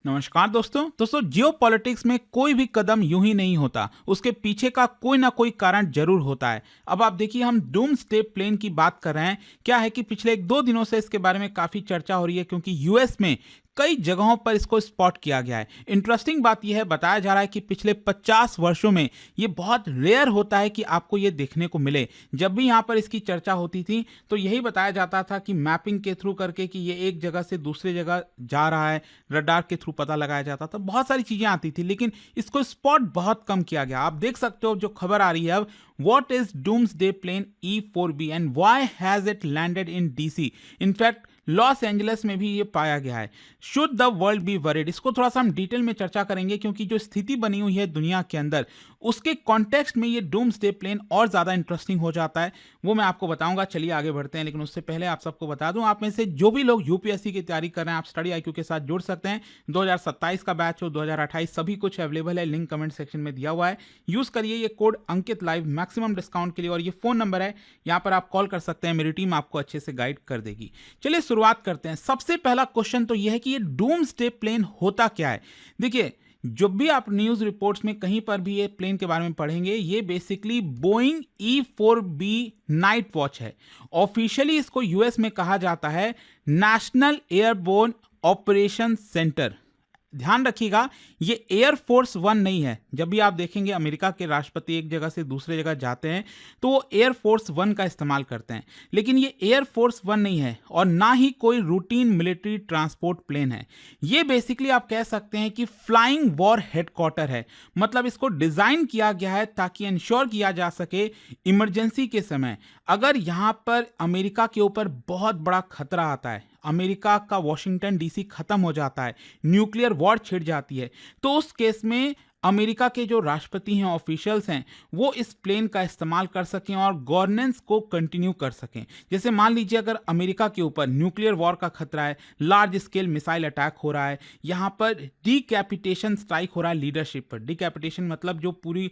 नमस्कार दोस्तों जियोपॉलिटिक्स में कोई भी कदम यूं ही नहीं होता, उसके पीछे का कोई ना कोई कारण जरूर होता है। अब आप देखिए, हम डूम्सडे प्लेन की बात कर रहे हैं। क्या है कि पिछले 1-2 दिनों से इसके बारे में काफी चर्चा हो रही है, क्योंकि यूएस में कई जगहों पर इसको स्पॉट किया गया है। इंटरेस्टिंग बात यह है, बताया जा रहा है कि पिछले 50 वर्षों में ये बहुत रेयर होता है कि आपको ये देखने को मिले। जब भी यहाँ पर इसकी चर्चा होती थी तो यही बताया जाता था कि मैपिंग के थ्रू करके कि ये एक जगह से दूसरी जगह जा रहा है, रडार के थ्रू पता लगाया जाता था, बहुत सारी चीजें आती थी, लेकिन इसको स्पॉट बहुत कम किया गया। आप देख सकते हो जो खबर आ रही है अब, what is doomsday plane E4B and why has it landed in DC। In fact Los Angeles में भी ये पाया गया है। Should the world be worried, इसको थोड़ा सा हम डिटेल में चर्चा करेंगे, क्योंकि जो स्थिति बनी हुई है दुनिया के अंदर, उसके कॉन्टेक्स्ट में ये डूम्सडे प्लेन और ज्यादा इंटरेस्टिंग हो जाता है। वो मैं आपको बताऊंगा। चलिए आगे बढ़ते हैं, लेकिन उससे पहले आप सबको बता दूं, आप में से जो भी लोग यूपीएससी की तैयारी कर रहे हैं, आप स्टडी IQ के साथ जुड़ सकते हैं। 2027 का बैच हो, 2028, सभी कुछ अवेलेबल है। लिंक कमेंट सेक्शन में दिया हुआ है। यूज करिए ये कोड अंकित लाइव मैक्सिमम डिस्काउंट के लिए, और ये फोन नंबर है, यहाँ पर आप कॉल कर सकते हैं। मेरी टीम आपको अच्छे से गाइड कर देगी। चलिए शुरुआत करते हैं। सबसे पहला क्वेश्चन तो यह है कि ये डूम्सडे प्लेन होता क्या है। देखिए, जब भी आप न्यूज रिपोर्ट्स में कहीं पर भी ये प्लेन के बारे में पढ़ेंगे, ये basically Boeing E4B night watch है। ऑफिशियली इसको यूएस में कहा जाता है नेशनल एयरबोर्न ऑपरेशन सेंटर। ध्यान रखिएगा, ये एयरफोर्स 1 नहीं है। जब भी आप देखेंगे अमेरिका के राष्ट्रपति एक जगह से दूसरे जगह जाते हैं तो वो एयरफोर्स 1 का इस्तेमाल करते हैं, लेकिन ये एयरफोर्स 1 नहीं है, और ना ही कोई रूटीन मिलिट्री ट्रांसपोर्ट प्लेन है। ये बेसिकली आप कह सकते हैं कि फ्लाइंग वॉर हेडक्वार्टर है। मतलब इसको डिजाइन किया गया है ताकि इंश्योर किया जा सके इमरजेंसी के समय, अगर यहां पर अमेरिका के ऊपर बहुत बड़ा खतरा आता है, अमेरिका का वॉशिंगटन DC खत्म हो जाता है, न्यूक्लियर वॉर छिड़ जाती है, तो उस केस में अमेरिका के जो राष्ट्रपति हैं, ऑफिशियल्स हैं, वो इस प्लेन का इस्तेमाल कर सकें और गवर्नेंस को कंटिन्यू कर सकें। जैसे मान लीजिए अगर अमेरिका के ऊपर न्यूक्लियर वॉर का खतरा है, लार्ज स्केल मिसाइल अटैक हो रहा है, यहाँ पर डिकैपिटेशन स्ट्राइक हो रहा है लीडरशिप पर। डिकैपिटेशन मतलब जो पूरी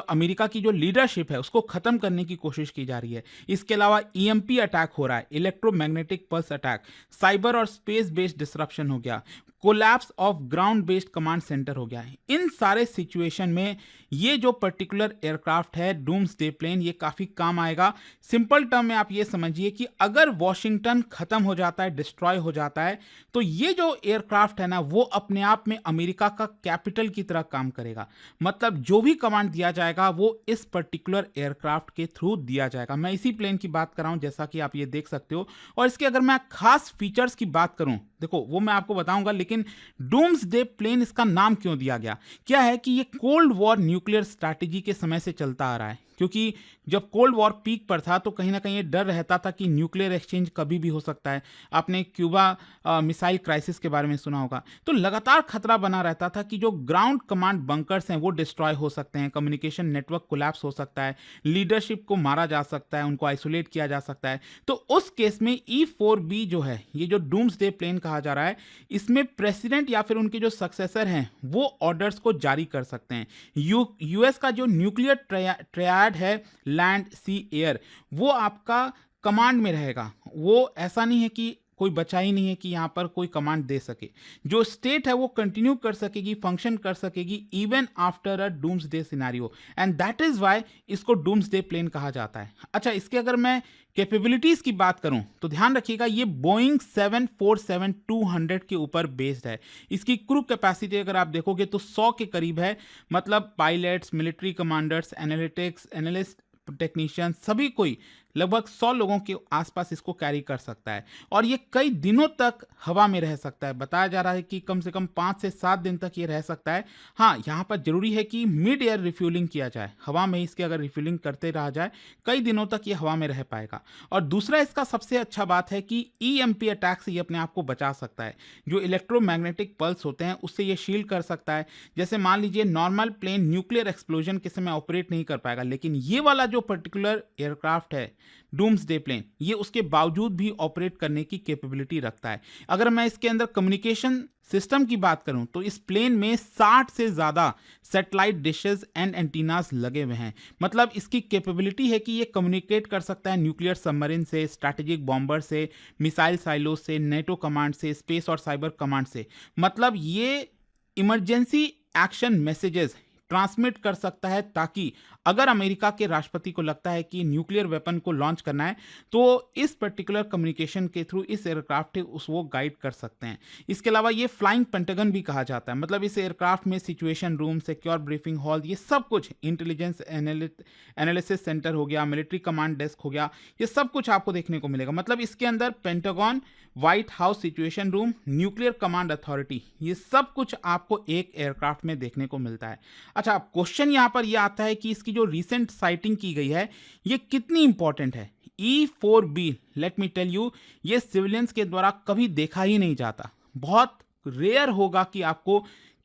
अमेरिका की जो लीडरशिप है उसको खत्म करने की कोशिश की जा रही है। इसके अलावा EMP अटैक हो रहा है, इलेक्ट्रोमैग्नेटिक पल्स अटैक, साइबर और स्पेस बेस्ड डिसरप्शन हो गया, collapse of ground based command centre हो गया है। इन सारे सिचुएशन में ये जो पर्टिकुलर एयरक्राफ्ट है डूम्सडे प्लेन, ये काफी काम आएगा। सिंपल टर्म में आप ये समझिए कि अगर वॉशिंगटन खत्म हो जाता है, डिस्ट्रॉय हो जाता है, तो ये जो एयरक्राफ्ट है ना, वो अपने आप में अमेरिका का कैपिटल की तरह काम करेगा। मतलब जो भी कमांड दिया जाएगा वो इस पर्टिकुलर एयरक्राफ्ट के थ्रू दिया जाएगा। मैं इसी प्लेन की बात कर रहा हूं, जैसा कि आप ये देख सकते हो। और इसके अगर मैं खास फीचर्स की बात करूं, देखो वो मैं आपको बताऊंगा, लेकिन डूम्सडे प्लेन इसका नाम क्यों दिया गया? क्या है कि ये कोल्ड वॉर न्यूक्लियर स्ट्रैटेजी के समय से चलता आ रहा है, क्योंकि जब कोल्ड वॉर पीक पर था तो कहीं ना कहीं ये डर रहता था कि न्यूक्लियर एक्सचेंज कभी भी हो सकता है। आपने क्यूबा मिसाइल क्राइसिस के बारे में सुना होगा। तो लगातार खतरा बना रहता था कि जो ग्राउंड कमांड बंकर्स हैं वो डिस्ट्रॉय हो सकते हैं, कम्युनिकेशन नेटवर्क कोलैप्स हो सकता है, लीडरशिप को मारा जा सकता है, उनको आइसोलेट किया जा सकता है। तो उस केस में E4B जो है, ये जो डूम्सडे प्लेन कहा जा रहा है, इसमें प्रेसिडेंट या फिर उनके जो सक्सेसर हैं वो ऑर्डर्स को जारी कर सकते हैं। यूएस का जो न्यूक्लियर ट्रायड है, लैंड सी एयर, वो आपका कमांड में रहेगा। वो ऐसा नहीं है कि कोई बचा ही नहीं है कि यहां पर कोई कमांड दे सके। जो स्टेट है वो कंटिन्यू कर सकेगी, फंक्शन कर सकेगी even after a doomsday scenario, and that is why इसको डूम्सडे प्लेन कहा जाता है। अच्छा, इसके अगर मैं कैपेबिलिटीज की बात करूं तो ध्यान रखिएगा, ये बोइंग 747-200 के ऊपर बेस्ड है। इसकी क्रू कैपेसिटी अगर आप देखोगे तो 100 के करीब है। मतलब pilots, military commanders, analyst, technician, सभी कोई लगभग 100 लोगों के आसपास इसको कैरी कर सकता है, और ये कई दिनों तक हवा में रह सकता है। बताया जा रहा है कि कम से कम 5 से 7 दिन तक ये रह सकता है। हाँ, यहाँ पर जरूरी है कि मिड एयर रिफ्यूलिंग किया जाए, हवा में इसके अगर रिफ्यूलिंग करते रहा जाए कई दिनों तक ये हवा में रह पाएगा। और दूसरा इसका सबसे अच्छा बात है कि EMP अटैक से ये अपने आप को बचा सकता है। जो इलेक्ट्रोमैग्नेटिक पल्स होते हैं उससे ये शील्ड कर सकता है। जैसे मान लीजिए नॉर्मल प्लेन न्यूक्लियर एक्सप्लोजन के समय ऑपरेट नहीं कर पाएगा, लेकिन ये वाला जो पर्टिकुलर एयरक्राफ्ट है डूम्सडे प्लेन, ये उसके बावजूद भी ऑपरेट करने की कैपेबिलिटी रखता है। अगर मैं इसके अंदर कम्युनिकेशन सिस्टम की बात करूं तो इस प्लेन में 60 से ज्यादा सैटेलाइट डिशेस एंड एंटीनास लगे हुए हैं। मतलब इसकी कैपेबिलिटी है कि ये कम्युनिकेट कर सकता है न्यूक्लियर सबमरीन से, स्ट्रैटेजिक बॉम्बर से, मिसाइल साइलो से, नेटो कमांड से, स्पेस और साइबर कमांड से। मतलब ये इमरजेंसी एक्शन मैसेजेस ट्रांसमिट कर सकता है, ताकि अगर अमेरिका के राष्ट्रपति को लगता है कि न्यूक्लियर वेपन को लॉन्च करना है तो इस पर्टिकुलर कम्युनिकेशन के थ्रू इस एयरक्राफ्ट उसको गाइड कर सकते हैं। इसके अलावा ये फ्लाइंग पेंटागन भी कहा जाता है, मतलब इस एयरक्राफ्ट में situation room, secure briefing hall, ये सब कुछ, इंटेलिजेंस एनालिसिस सेंटर हो गया, मिलिट्री कमांड डेस्क हो गया, ये सब कुछ आपको देखने को मिलेगा। मतलब इसके अंदर pentagon, white house situation room, nuclear command authority, ये सब कुछ आपको एक एयरक्राफ्ट में देखने को मिलता है। अच्छा, क्वेश्चन यहां पर यह आता है कि इसकी जो रिसेंट साइटिंग की गई है ये कितनी इंपॉर्टेंट है। E4B, let me tell you, ये सिविलियंस के द्वारा कभी देखा ही नहीं जाता। बहुत रेयर होगा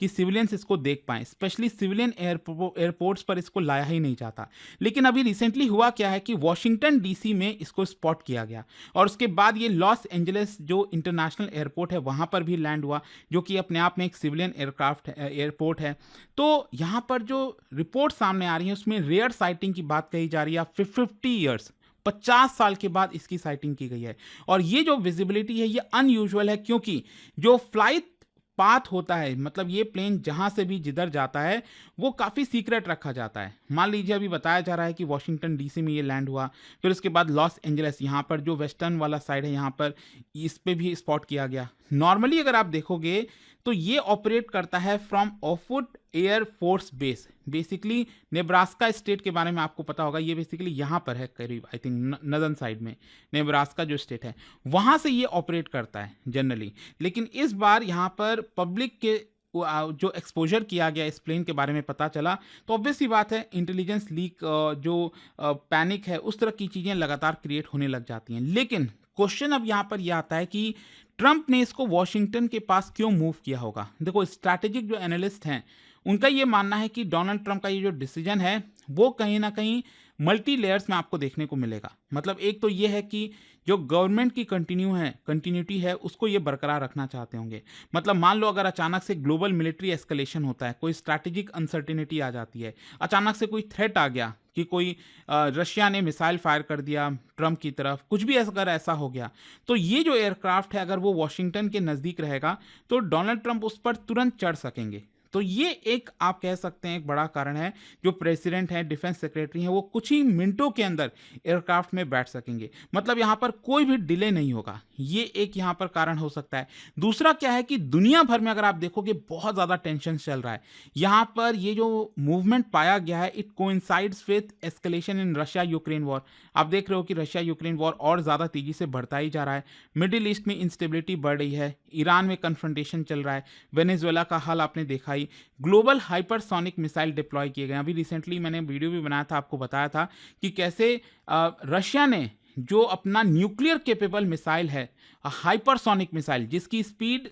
कि सिविलियंस इसको देख पाएं, स्पेशली सिविलियन एयरपोर्ट्स पर इसको लाया ही नहीं जाता। लेकिन अभी रिसेंटली हुआ क्या है कि वॉशिंगटन डीसी में इसको स्पॉट किया गया और उसके बाद ये लॉस एंजलिस जो इंटरनेशनल एयरपोर्ट है वहां पर भी लैंड हुआ, जो कि अपने आप में एक सिविलियन एयरपोर्ट है। तो यहाँ पर जो रिपोर्ट सामने आ रही है उसमें रेयर साइटिंग की बात कही जा रही है। 50 ईयर्स, 50 साल के बाद इसकी साइटिंग की गई है और ये जो विजिबिलिटी है ये अनयूजुअल है, क्योंकि जो फ्लाइट पाथ होता है, मतलब ये प्लेन जहां से भी जिधर जाता है वो काफ़ी सीक्रेट रखा जाता है। मान लीजिए अभी बताया जा रहा है कि वॉशिंगटन डीसी में ये लैंड हुआ, फिर उसके बाद लॉस एंजलिस, यहाँ पर जो वेस्टर्न वाला साइड है यहाँ पर इस पे भी स्पॉट किया गया। नॉर्मली अगर आप देखोगे तो ये ऑपरेट करता है from Offutt air force base, basically Nebraska state के बारे में आपको पता होगा, ये बेसिकली यहाँ पर है करीब, आई थिंक नदर्न साइड में नेब्रास्का जो स्टेट है वहाँ से ये ऑपरेट करता है जनरली। लेकिन इस बार यहाँ पर पब्लिक के जो एक्सपोजर किया गया इस प्लेन के बारे में पता चला, तो ऑब्वियस सी बात है इंटेलिजेंस लीक, जो पैनिक है, उस तरह की चीज़ें लगातार क्रिएट होने लग जाती हैं। लेकिन क्वेश्चन अब यहाँ पर यह आता है कि ट्रंप ने इसको वॉशिंगटन के पास क्यों मूव किया होगा। देखो, स्ट्रैटेजिक जो एनालिस्ट हैं उनका ये मानना है कि डोनाल्ड ट्रंप का ये जो डिसीजन है वो कहीं ना कहीं मल्टी लेयर्स में आपको देखने को मिलेगा। मतलब एक तो ये है कि जो गवर्नमेंट की कंटिन्यूटी है उसको ये बरकरार रखना चाहते होंगे। मतलब मान लो अगर अचानक से ग्लोबल मिलिट्री एस्केलेशन होता है, कोई स्ट्रैटेजिक अनसर्टिनिटी आ जाती है, अचानक से कोई थ्रेट आ गया कि कोई रशिया ने मिसाइल फायर कर दिया ट्रंप की तरफ, कुछ भी अगर ऐसा हो गया, तो ये जो एयरक्राफ्ट है अगर वो वॉशिंगटन के नज़दीक रहेगा तो डोनाल्ड ट्रंप उस पर तुरंत चढ़ सकेंगे। तो ये एक आप कह सकते हैं एक बड़ा कारण है, जो प्रेसिडेंट हैं, डिफेंस सेक्रेटरी हैं, वो कुछ ही मिनटों के अंदर एयरक्राफ्ट में बैठ सकेंगे। मतलब यहाँ पर कोई भी डिले नहीं होगा, ये एक यहाँ पर कारण हो सकता है। दूसरा क्या है कि दुनिया भर में अगर आप देखोगे बहुत ज़्यादा टेंशन चल रहा है। यहाँ पर ये जो मूवमेंट पाया गया है it coincides with escalation in Russia Ukraine war. आप देख रहे हो कि रशिया यूक्रेन वॉर और ज़्यादा तेज़ी से बढ़ता ही जा रहा है। मिडिल ईस्ट में इंस्टेबिलिटी बढ़ रही है, ईरान में कन्फ्रंटेशन चल रहा है, वेनेजुएला का हाल आपने देखा ही, ग्लोबल हाइपरसोनिक मिसाइल डिप्लॉय किए गए। अभी रिसेंटली मैंने वीडियो भी बनाया था, आपको बताया था कि कैसे रशिया ने जो अपना न्यूक्लियर केपेबल मिसाइल है, हाइपरसोनिक मिसाइल जिसकी स्पीड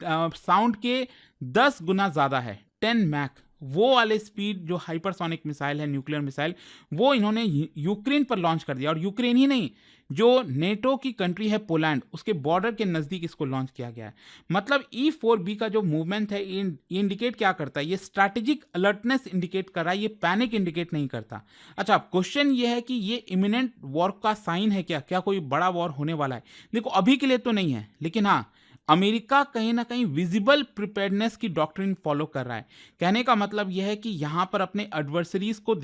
साउंड के 10 गुना ज़्यादा है, 10 मैक, वो वाले स्पीड जो हाइपरसोनिक मिसाइल है, न्यूक्लियर मिसाइल, वो इन्होंने यूक्रेन पर लॉन्च कर दिया। और यूक्रेन ही नहीं, जो नेटो की कंट्री है पोलैंड, उसके बॉर्डर के नज़दीक इसको लॉन्च किया गया है। मतलब E4B का जो मूवमेंट है ये इंडिकेट क्या करता है, ये स्ट्रैटेजिक अलर्टनेस इंडिकेट कर रहा है, ये पैनिक इंडिकेट नहीं करता। अच्छा, क्वेश्चन ये है कि ये इमिनेंट वॉर का साइन है क्या कोई बड़ा वॉर होने वाला है? देखो, अभी के लिए तो नहीं है, लेकिन हाँ, अमेरिका कहीं ना कहीं विजिबल प्रिपेयर्डनेस की डॉक्ट्रिन फॉलो कर रहा है। कहने का मतलब यह है कि यहाँ पर अपने एडवर्सरीज को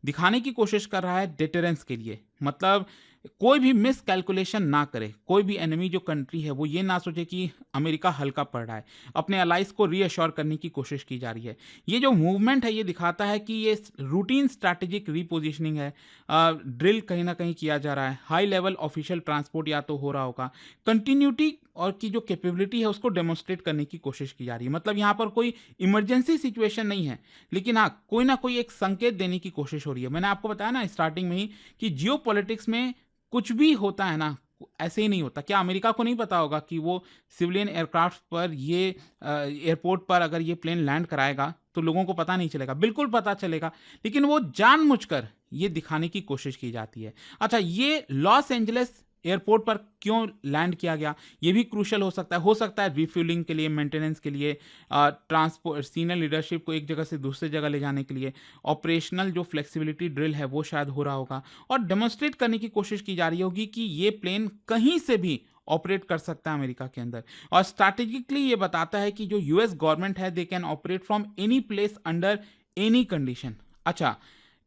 दिखाने की कोशिश कर रहा है डिटरेंस के लिए। मतलब कोई भी मिस कैलकुलेशन ना करे, कोई भी एनिमी जो कंट्री है वो ये ना सोचे कि अमेरिका हल्का पड़ रहा है, अपने अलाइज को रीअश्योर करने की कोशिश की जा रही है। ये जो मूवमेंट है ये दिखाता है कि ये रूटीन स्ट्रैटेजिक रीपोजिशनिंग है, ड्रिल कहीं ना कहीं किया जा रहा है, हाई लेवल ऑफिशियल ट्रांसपोर्ट या तो हो रहा होगा, कंटिन्यूटी और की जो कैपेबिलिटी है उसको डेमोन्स्ट्रेट करने की कोशिश की जा रही है। मतलब यहाँ पर कोई इमरजेंसी सिचुएशन नहीं है, लेकिन हाँ, कोई ना कोई एक संकेत देने की कोशिश हो रही है। मैंने आपको बताया ना स्टार्टिंग में ही कि जियोपॉलिटिक्स में कुछ भी होता है ना, ऐसे ही नहीं होता। क्या अमेरिका को नहीं पता होगा कि वो सिविलियन एयरक्राफ्ट पर ये एयरपोर्ट पर अगर ये प्लेन लैंड कराएगा तो लोगों को पता नहीं चलेगा? बिल्कुल पता चलेगा, लेकिन वो जानबूझकर ये दिखाने की कोशिश की जाती है। अच्छा, ये लॉस एंजलिस एयरपोर्ट पर क्यों लैंड किया गया, ये भी क्रूशल हो सकता है रिफ्यूलिंग के लिए, मेंटेनेंस के लिए, ट्रांसपोर्ट, सीनियर लीडरशिप को एक जगह से दूसरी जगह ले जाने के लिए, ऑपरेशनल जो फ्लेक्सिबिलिटी ड्रिल है वो शायद हो रहा होगा, और डेमोन्स्ट्रेट करने की कोशिश की जा रही होगी कि ये प्लेन कहीं से भी ऑपरेट कर सकता है अमेरिका के अंदर। और स्ट्रैटेजिकली ये बताता है कि जो यूएस गवर्नमेंट है they can operate from any place under any condition. अच्छा,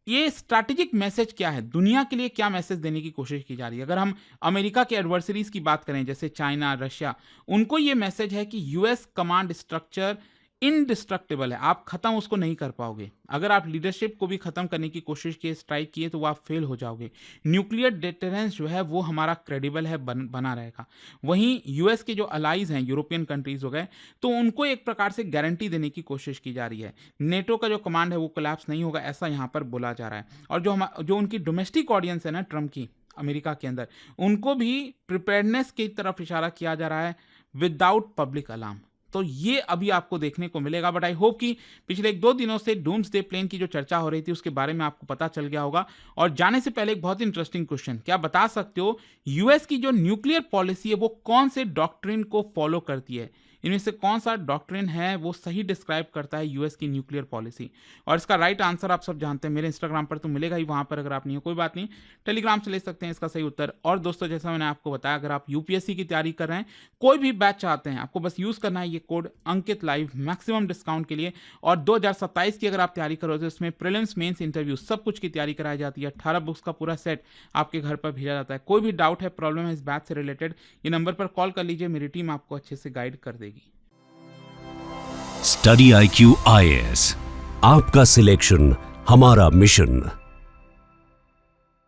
ये स्ट्रैटेजिक मैसेज क्या है, दुनिया के लिए क्या मैसेज देने की कोशिश की जा रही है? अगर हम अमेरिका के एडवर्सरीज की बात करें जैसे चाइना, रशिया, उनको ये मैसेज है कि यूएस कमांड स्ट्रक्चर इनडिस्ट्रक्टिबल है, आप खत्म उसको नहीं कर पाओगे। अगर आप लीडरशिप को भी खत्म करने की कोशिश किए, स्ट्राइक किए, तो वो आप फेल हो जाओगे। न्यूक्लियर डिटरेंस जो है वो हमारा क्रेडिबल है, बना रहेगा। वहीं यूएस के जो अलाइज हैं, यूरोपियन कंट्रीज हो गए, तो उनको एक प्रकार से गारंटी देने की कोशिश की जा रही है। नेटो का जो कमांड है वो कोलैप्स नहीं होगा, ऐसा यहाँ पर बोला जा रहा है। और जो उनकी डोमेस्टिक ऑडियंस है ना ट्रम्प की अमेरिका के अंदर, उनको भी प्रिपेयर्डनेस की तरफ इशारा किया जा रहा है विदाउट पब्लिक अलार्म। तो ये अभी आपको देखने को मिलेगा, बट आई होप कि पिछले 1-2 दिनों से डूम्सडे प्लेन की जो चर्चा हो रही थी उसके बारे में आपको पता चल गया होगा। और जाने से पहले एक बहुत इंटरेस्टिंग क्वेश्चन, क्या बता सकते हो यूएस की जो न्यूक्लियर पॉलिसी है वो कौन से डॉक्ट्रिन को फॉलो करती है? इनमें से कौन सा डॉक्ट्रिन है वो सही डिस्क्राइब करता है यूएस की न्यूक्लियर पॉलिसी? और इसका राइट आंसर आप सब जानते हैं, मेरे इंस्टाग्राम पर तो मिलेगा ही, वहां पर अगर आप नहीं हो कोई बात नहीं, टेलीग्राम से ले सकते हैं इसका सही उत्तर। और दोस्तों, जैसा मैंने आपको बताया, अगर आप यूपीएससी की तैयारी कर रहे हैं, कोई भी बैच चाहते हैं, आपको बस यूज करना है ये कोड अंकित लाइव मैक्सिमम डिस्काउंट के लिए। और 2027 की अगर आप तैयारी करोगे तो इसमें प्रीलिम्स, मेंस, इंटरव्यू सब कुछ की तैयारी कराई जाती है। 18 बुक्स का पूरा सेट आपके घर पर भेजा जाता है। कोई भी डाउट है, प्रॉब्लम है इस बैच से रिलेटेड, ये नंबर पर कॉल कर लीजिए, मेरी टीम आपको अच्छे से गाइड कर देगी। स्टडी IQ IAS, आपका सिलेक्शन हमारा मिशन।